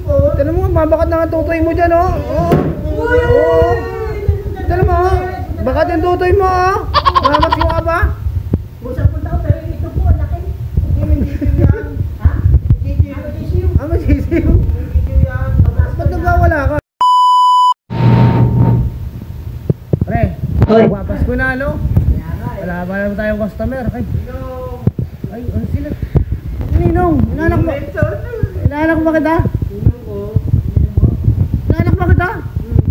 Tignan mo, mabakat na nga tutoy mo dyan, oh. Oo. Tignan mo, bakat yung tutoy mo, oh. Mamasyo ka ba? Busap po tao, pero ito po, laki. Ha? Ah, masisiw. Ba't nagwawala ka? Pre, wapas ko na, no? Wala pa naman tayong customer. Ay, ano sila? Ninong, inanak mo. Inanak mo kita? Inanak mo kita?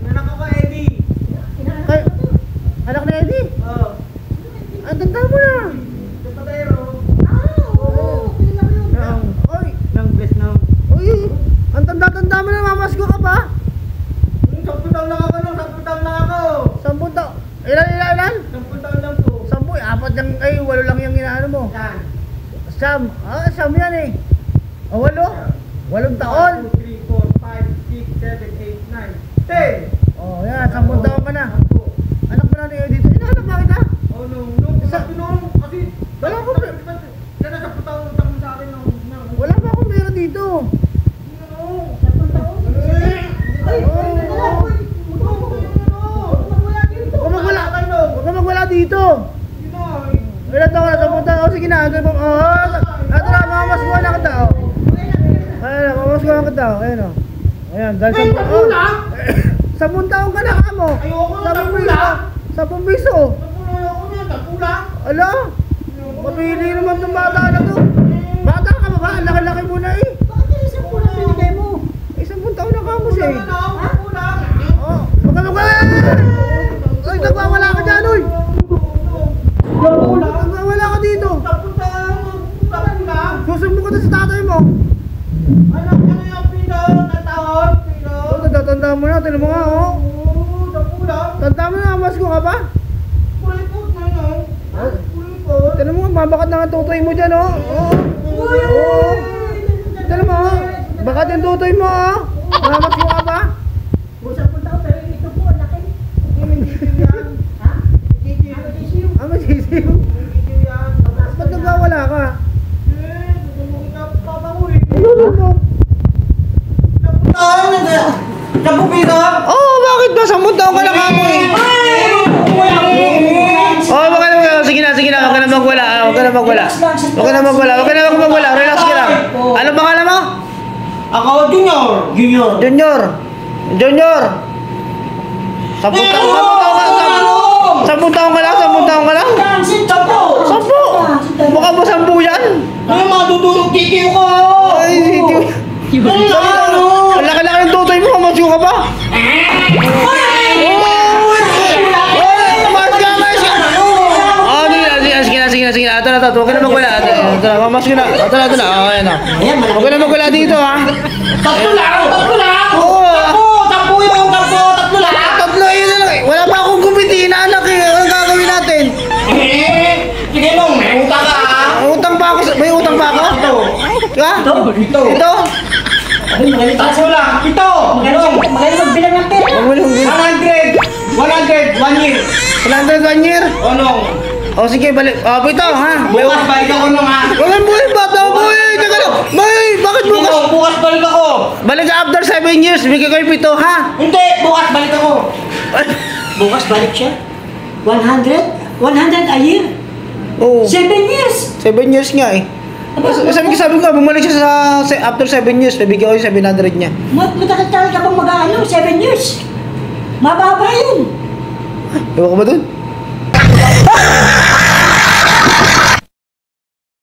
Anak ko ka, Eddie. Ay, anak na Eddie? Oo. Ang tanda mo na. Sa patero. Oy, Nang bless na. oy, ang tanda-tanda mo na, mamasko ka pa? 10 taon lang ako nung 10 taon lang ako. 10 taon. Ilan? 10 taon lang po. 10, apat lang, ay, 8 lang yung inaano mo. Yan. Sam, Sam yan eh. O, 8? 8 taon. 1, 2, 3, 4, 5, 6, 7, 8, 9, 10. Oh, yan, 10 taon ka na. Anak mo na niyo dito. Inanak ba kita? Oh, nung kasi Wala ko, yan na 10 taon utang mo sa akin nung wala pa akong meron dito. Huwag ka magwala dito. Ilan taon na? 10 taon. Sige na. Ito na, mamamaskuhan na kita. Ayan, mamamaskuhan kita. Ayan o. Ayan, dahil 10 taon ka na ka mo. Ayoko na, 10 piso. Ala, mapili naman itong bata na to. Bata ka ba ba? Ang laki-laki mo na eh. Eh, 10 taon na ka mo siya eh. Oh, huwag ka magwala. Ay, nagwawala ka dyan, oy. Nagwawala ka dito. Susumbong ko na sa tatay mo. Oh, natatanda mo na. Tinan mo nga, oh. Tanda mo na, masko ka pa? Tinan mo, mabakat na nga tutoy mo dyan, oh. Oo. Tinan mo, bakat yung tutoy mo, oh. Mamasyo ka pa? Busap po tao, pero ito po, laki. Ha? Ah, masisiw. Ba't nagwawala ka? Susumbong. Oh, bakit ba? 10 taon ka na ka mo eh. Oh, wag ka na magwala. Sige na. Wag ka na magwala. Relax ka lang. Ano pangalan mo? Ako, Junior. Junior. 10 taon ka lang? 10? Mukha mo 10 yan? Ano yung mga dudurog titiyo ko? Ay, sitiyo. Ang laki-laki ng tutoy mo, mamasyo ka pa? Sige na. Ito na. Huwag ka na magwala. Ito na, mamasyo na. Ito na. Ayan na. Huwag ka na magwala dito, ha? Tatlo lang! Oo. Tatlo lang! Tatlo, yun na lang eh. Wala pa akong gumiti na anak eh. Anong gagawin natin? Sige nung, may utang ka ha? May utang pa ako? Ha? Ito? Tatlo lang! Ito! Magaling magbilang ng pera. Huwag mo lang din. 100! 1 year! 101 year? O nung, O sige, balik. O, ito ha? bukas balik ako nung ha? Wala mo yung bata mo eh. Teka lang. Bakit bukas? Sino? Bukas balik ako! Balik ka after 7 years. Bigay ko yung 7 ha? Hindi! Bukas balik ako! Bukas balik siya. 100 a year. Oo. 7 years. 7 years nga eh. Sabi ko, bumalik siya after 7 years. Bibigyan ko yung 700 niya. Matagal ka bang mag-ano? 7 years. Mababa yun. Ewan ko ba dun?